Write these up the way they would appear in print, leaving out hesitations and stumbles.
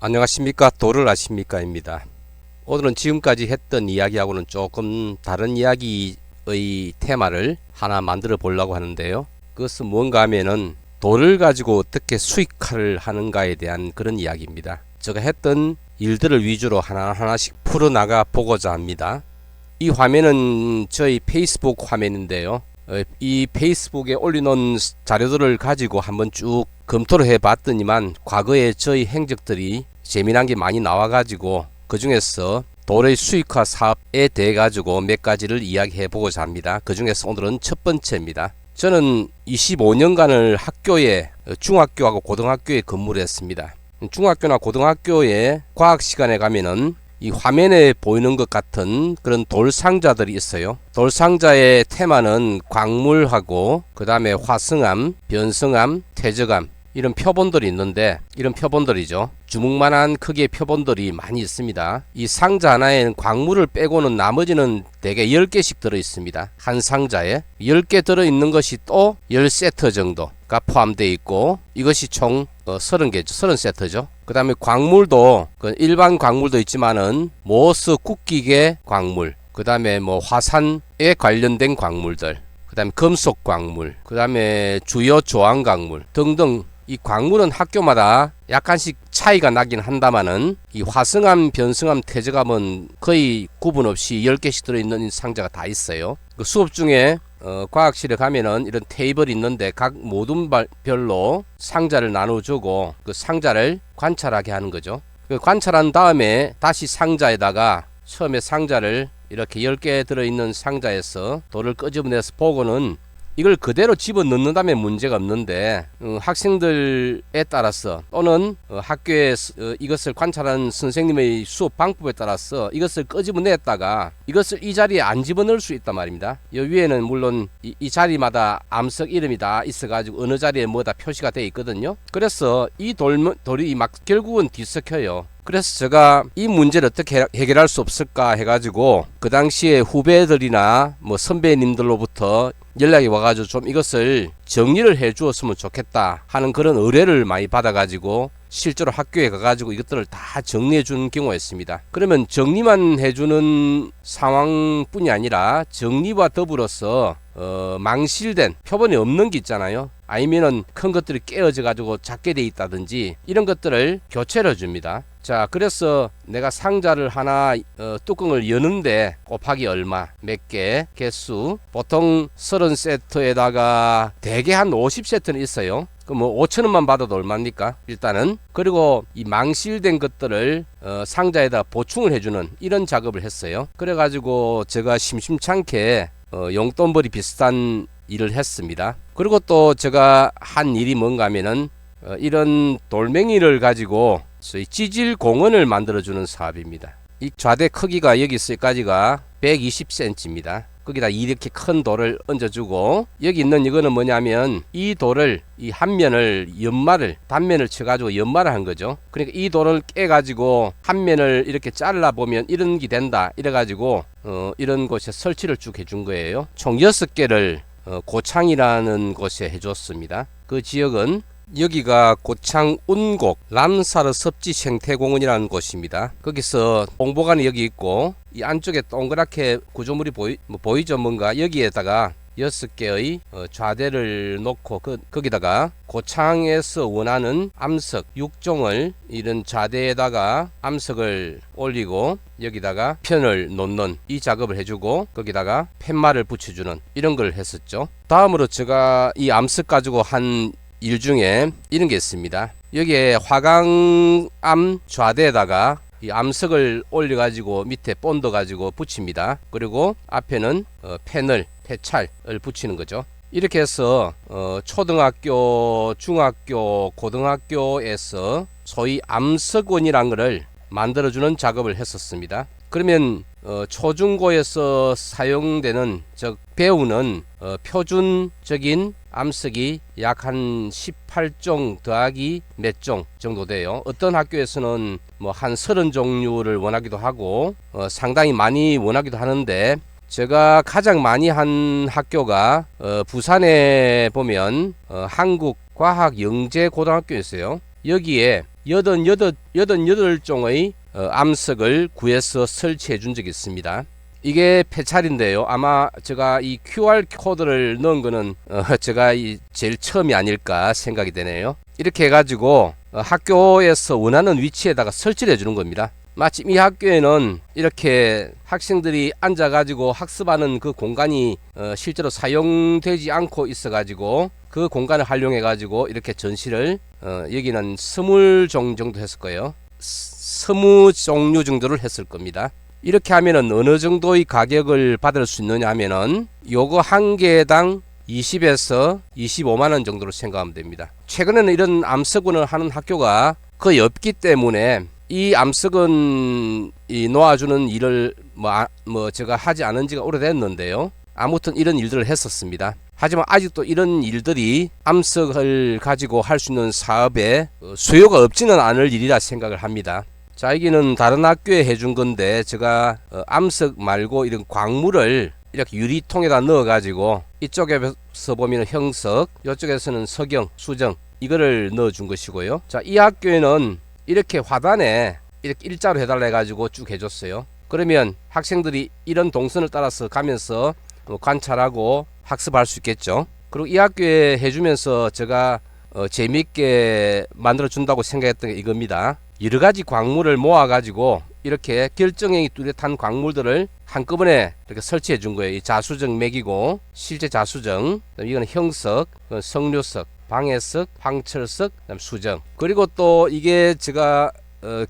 안녕하십니까. 도를 아십니까입니다. 오늘은 지금까지 했던 이야기하고는 조금 다른 이야기의 테마를 하나 만들어 보려고 하는데요. 그것은 뭔가 하면은 돌을 가지고 어떻게 수익화를 하는가에 대한 그런 이야기입니다. 제가 했던 일들을 위주로 하나하나씩 풀어나가 보고자 합니다. 이 화면은 저희 페이스북 화면인데요. 이 페이스북에 올려놓은 자료들을 가지고 한번 쭉 검토를 해봤더니만 과거에 저희 행적들이 재미난 게 많이 나와가지고 그 중에서 돌의 수익화 사업에 대해 가지고 몇 가지를 이야기해 보고자 합니다. 그 중에서 오늘은 첫 번째입니다. 저는 25년간을 학교에 중학교하고 고등학교에 근무를 했습니다. 중학교나 고등학교에 과학 시간에 가면은 이 화면에 보이는 것 같은 그런 돌 상자들이 있어요. 돌 상자의 테마는 광물하고 그 다음에 화성암, 변성암, 퇴적암 이런 표본들이 있는데, 이런 표본들이죠. 주먹만한 크기의 표본들이 많이 있습니다. 이 상자 하나에는 광물을 빼고는 나머지는 대개 10개씩 들어있습니다. 한 상자에 10개 들어있는 것이 또 10세트 정도가 포함되어 있고, 이것이 총 30개죠. 30세트죠. 그 다음에 광물도 일반 광물도 있지만은 모스 국기계 광물, 그 다음에 뭐 화산에 관련된 광물들, 그 다음에 금속 광물, 그 다음에 주요 조항 광물 등등. 이 광물은 학교마다 약간씩 차이가 나긴 한다마는 이 화성암, 변성암, 퇴적암은 거의 구분 없이 10개씩 들어있는 상자가 다 있어요. 그 수업 중에 과학실에 가면은 이런 테이블이 있는데 각 모둠별로 상자를 나눠주고 그 상자를 관찰하게 하는 거죠. 그 관찰한 다음에 다시 상자에다가 처음에 상자를 이렇게 10개 들어있는 상자에서 돌을 끄집어내서 보고는 이걸 그대로 집어넣는다면 문제가 없는데 학생들에 따라서 또는 학교에 이것을 관찰하는 선생님의 수업 방법에 따라서 이것을 끄집어냈다가 이것을 이 자리에 안 집어넣을 수 있단 말입니다. 이 위에는 물론 이 자리마다 암석 이름이 다 있어가지고 어느 자리에 뭐다 표시가 되어 있거든요. 그래서 이 돌이 막 결국은 뒤섞여요. 그래서 제가 이 문제를 어떻게 해결할 수 없을까 해가지고 그 당시에 후배들이나 뭐 선배님들로부터 연락이 와가지고 좀 이것을 정리를 해 주었으면 좋겠다 하는 그런 의뢰를 많이 받아가지고 실제로 학교에 가가지고 이것들을 다 정리해 주는 경우가 있습니다. 그러면 정리만 해주는 상황뿐이 아니라 정리와 더불어서 망실된 표본이 없는 게 있잖아요. 아니면은 큰 것들이 깨어져 가지고 작게 돼 있다든지 이런 것들을 교체를 줍니다. 자, 그래서 내가 상자를 하나 뚜껑을 여는데 곱하기 얼마, 몇 개, 개수, 보통 30세트에다가 대개 한 50세트는 있어요. 그 뭐 5,000원만 받아도 얼마입니까? 일단은. 그리고 이 망실된 것들을 상자에다 보충을 해주는 이런 작업을 했어요. 그래가지고 제가 심심찮게 용돈벌이 비슷한 일을 했습니다. 그리고 또 제가 한 일이 뭔가 하면은 이런 돌멩이를 가지고 소위 지질 공원을 만들어주는 사업입니다. 이 좌대 크기가 여기까지가 120cm입니다. 거기다 이렇게 큰 돌을 얹어주고, 여기 있는 이거는 뭐냐면 이 돌을 이 한 면을 단면을 쳐가지고 연마를 한 거죠. 그러니까 이 돌을 깨가지고 한 면을 이렇게 잘라보면 이런 게 된다 이래가지고 이런 곳에 설치를 쭉 해준 거예요. 총 6개를 고창이라는 곳에 해줬습니다. 그 지역은 여기가 고창 운곡 람사르 섭지 생태공원이라는 곳입니다. 거기서 홍보관이 여기 있고, 이 안쪽에 동그랗게 구조물이 보이죠? 뭔가 여기에다가 6개의 좌대를 놓고 거기다가 고창에서 원하는 암석 6종을 이런 좌대에다가 암석을 올리고 여기다가 편을 놓는 이 작업을 해주고 거기다가 팻말을 붙여주는 이런 걸 했었죠. 다음으로 제가 이 암석 가지고 한 일 중에 이런 게 있습니다. 여기에 화강암 좌대에다가 이 암석을 올려 가지고 밑에 본드 가지고 붙입니다. 그리고 앞에는 폐찰을 붙이는 거죠. 이렇게 해서 초등학교, 중학교, 고등학교에서 소위 암석원이란 거를 만들어주는 작업을 했었습니다. 그러면 초중고에서 사용되는 배우는 표준적인 암석이 약 한 18종 더하기 몇 종 정도 돼요. 어떤 학교에서는 뭐 한 30종류를 원하기도 하고 상당히 많이 원하기도 하는데, 제가 가장 많이 한 학교가 부산에 보면 한국과학영재고등학교 있어요. 여기에 여덟 종의 암석을 구해서 설치해 준 적이 있습니다. 이게 폐찰인데요. 아마 제가 이 QR 코드를 넣은 거는 제가 제일 처음이 아닐까 생각이 되네요. 이렇게 해가지고 학교에서 원하는 위치에다가 설치를 해주는 겁니다. 마침 이 학교에는 이렇게 학생들이 앉아가지고 학습하는 그 공간이 실제로 사용되지 않고 있어가지고 그 공간을 활용해가지고 이렇게 전시를 여기는 20종 정도 했을 거예요. 20종류 정도를 했을 겁니다. 이렇게 하면은 어느 정도의 가격을 받을 수 있느냐 하면은 요거 한 개당 20에서 25만원 정도로 생각하면 됩니다. 최근에는 이런 암석원을 하는 학교가 거의 없기 때문에 이 암석은 놓아주는 일을 제가 하지 않은 지가 오래됐는데요. 아무튼 이런 일들을 했었습니다. 하지만 아직도 이런 일들이 암석을 가지고 할 수 있는 사업에 수요가 없지는 않을 일이라 생각을 합니다. 자, 여기는 다른 학교에 해준 건데 제가 암석 말고 이런 광물을 이렇게 유리통에다 넣어 가지고 이쪽에서 보면 형석, 이쪽에서는 석영, 수정 이거를 넣어 준 것이고요. 자, 이 학교에는 이렇게 화단에 이렇게 일자로 해달라 해가지고 쭉 해줬어요. 그러면 학생들이 이런 동선을 따라서 가면서 관찰하고 학습할 수 있겠죠. 그리고 이 학교에 해주면서 제가 재미있게 만들어 준다고 생각했던 게 이겁니다. 여러 가지 광물을 모아 가지고 이렇게 결정형이 뚜렷한 광물들을 한꺼번에 이렇게 설치해 준 거예요. 이 자수정 맥이고 실제 자수정, 이거는 형석, 석류석, 방해석, 황철석, 그다음 수정. 그리고 또 이게 제가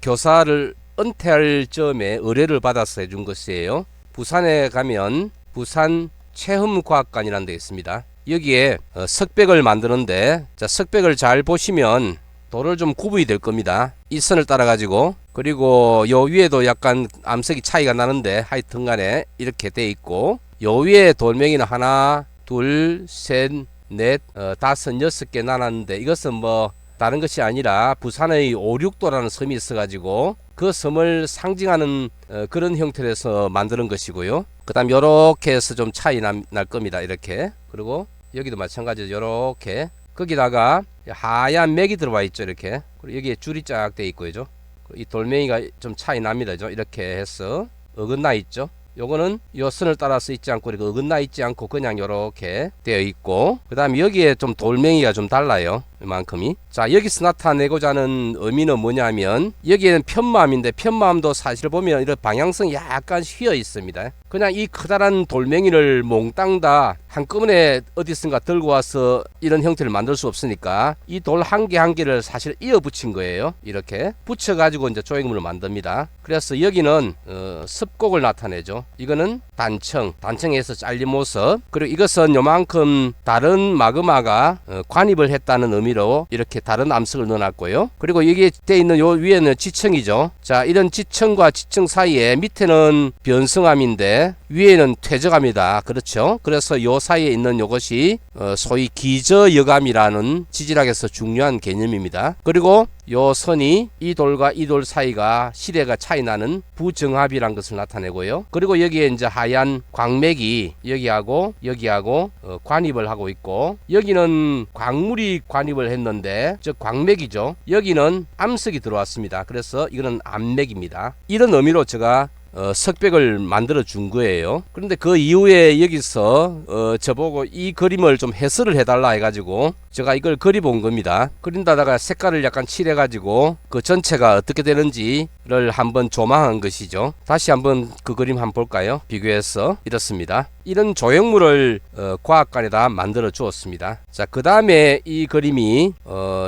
교사를 은퇴할 점에 의뢰를 받아서 해준 것이에요. 부산에 가면 부산 체험과학관이라는 데 있습니다. 여기에 석백을 만드는데, 자, 석백을 잘 보시면 돌을 좀 구분이 될 겁니다. 이 선을 따라 가지고, 그리고 요 위에도 약간 암석이 차이가 나는데 하여튼 간에 이렇게 돼 있고, 요 위에 돌멩이는 하나, 둘, 셋, 넷, 다섯, 여섯 개 나눴는데, 이것은 뭐 다른 것이 아니라 부산의 오륙도라는 섬이 있어 가지고 그 섬을 상징하는 그런 형태로 해서 만드는 것이고요. 그 다음 요렇게 해서 좀 차이 날 겁니다. 이렇게. 그리고 여기도 마찬가지로 요렇게 거기다가 하얀 맥이 들어와 있죠. 이렇게. 그리고 여기에 줄이 쫙 돼 있고, 이 돌멩이가 좀 차이 납니다. 이렇게 해서 어긋나 있죠. 요거는 요 선을 따라서 있지 않고 이렇게 어긋나 있지 않고 그냥 요렇게 되어 있고, 그 다음 여기에 좀 돌멩이가 좀 달라요. 이만큼이. 자, 여기서 나타내고자 하는 의미는 뭐냐면, 여기에는 편마음인데 편마음도 사실 보면 이런 방향성이 약간 휘어 있습니다. 그냥 이 커다란 돌멩이를 몽땅 다 한꺼번에 어디선가 들고 와서 이런 형태를 만들 수 없으니까 이 돌 한 개 한 개를 사실 이어 붙인 거예요. 이렇게 붙여 가지고 이제 조형물을 만듭니다. 그래서 여기는 습곡을 나타내죠. 이거는 단청에서 잘린 모습. 그리고 이것은 요만큼 다른 마그마가 관입을 했다는 의미로 이렇게 다른 암석을 넣어놨고요. 그리고 여기에 돼 있는 요 위에는 지층이죠. 자, 이런 지층과 지층 사이에 밑에는 변성암인데 위에는 퇴적암이다. 그렇죠. 그래서 요 사이에 있는 요것이 소위 기저여감이라는 지질학에서 중요한 개념입니다. 그리고 요 선이 이 돌과 이 돌 사이가 시대가 차이 나는 부정합이란 것을 나타내고요. 그리고 여기에 이제 하얀 광맥이 여기하고 관입을 하고 있고, 여기는 광물이 관입을 했는데 즉 광맥이죠. 여기는 암석이 들어왔습니다. 그래서 이거는 암맥입니다. 이런 의미로 제가 석백을 만들어 준 거예요. 그런데 그 이후에 여기서 저보고 이 그림을 좀 해설을 해달라 해가지고 제가 이걸 그려본 겁니다. 그린다다가 색깔을 약간 칠해가지고 그 전체가 어떻게 되는지를 한번 조망한 것이죠. 다시 한번 그 그림 한번 볼까요? 비교해서 이렇습니다. 이런 조형물을 과학관에다 만들어 주었습니다. 자, 그 다음에 이 그림이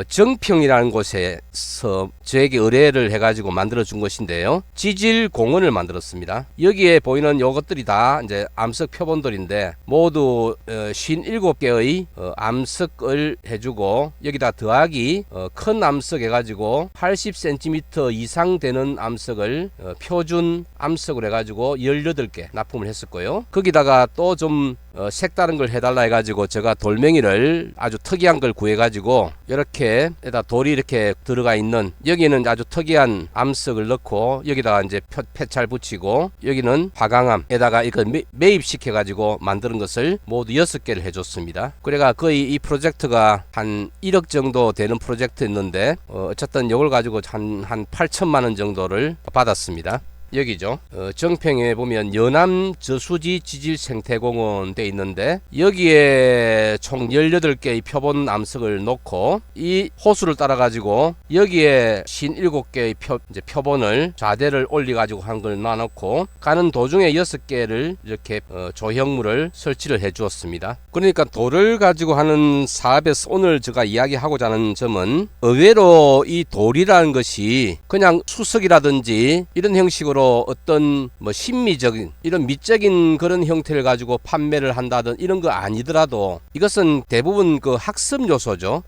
정평이라는 곳에서 저에게 의뢰를 해가지고 만들어 준 것인데요. 지질 공원을 만들었습니다. 여기에 보이는 요것들이 다 이제 암석 표본들인데 모두 57개의 암석을 해주고, 여기다 더하기 큰 암석 해가지고 80cm 이상 되는 암석을 표준 암석을 해가지고 18개 납품을 했었고요. 거기다가 또 좀 색다른 걸 해달라 해가지고 제가 돌멩이를 아주 특이한 걸 구해가지고 이렇게 에다 돌이 이렇게 들어가 있는, 여기는 아주 특이한 암석을 넣고 여기다가 이제 패찰 붙이고 여기는 화강암에다가 이거 매입시켜가지고 만드는 것을 모두 6개를 해줬습니다. 그래가 거의 이 프로젝트가 한 1억 정도 되는 프로젝트였는데 어쨌든 이걸 가지고 한 8천만 원 정도를 받았습니다. 여기죠. 정평에 보면 연암 저수지 지질 생태공원 돼 있는데 여기에 총 18개의 표본 암석을 놓고 이 호수를 따라 가지고 여기에 57개의 표본을 좌대를 올려 가지고 한 걸 놔놓고 가는 도중에 6개를 이렇게 조형물을 설치를 해 주었습니다. 그러니까 돌을 가지고 하는 사업에서 오늘 제가 이야기하고자 하는 점은, 의외로 이 돌이라는 것이 그냥 수석이라든지 이런 형식으로 어떤 심미적인 이런 미적인 그런 형태를 가지고 판매를 한다든 이런 거 아니더라도 이것은 대부분 그 학습 요소죠.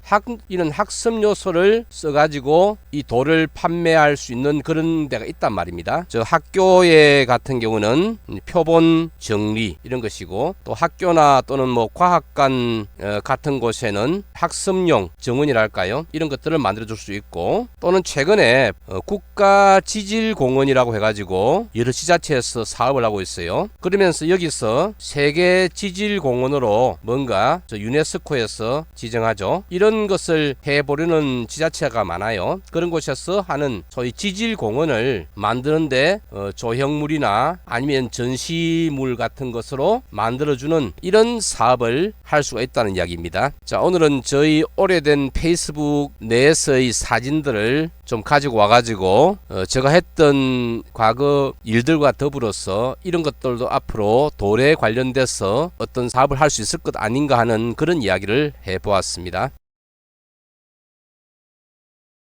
이런 학습 요소를 써가지고 이 돌을 판매할 수 있는 그런 데가 있단 말입니다. 저 학교에 같은 경우는 표본 정리 이런 것이고, 또 학교나 또는 과학관 같은 곳에는 학습용 정원이랄까요, 이런 것들을 만들어 줄 수 있고, 또는 최근에 국가지질공원이라고 해가지고 여러 지자체에서 사업을 하고 있어요. 그러면서 여기서 세계 지질공원으로 뭔가 유네스코에서 지정하죠. 이런 것을 해보려는 지자체가 많아요. 그런 곳에서 하는 소위 지질공원을 만드는데 조형물이나 아니면 전시물 같은 것으로 만들어주는 이런 사업을 할 수가 있다는 이야기입니다. 자, 오늘은 저희 오래된 페이스북 내에서의 사진들을 좀 가지고 와가지고 제가 했던 과거 일들과 더불어서 이런 것들도 앞으로 돌에 관련돼서 어떤 사업을 할 수 있을 것 아닌가 하는 그런 이야기를 해보았습니다.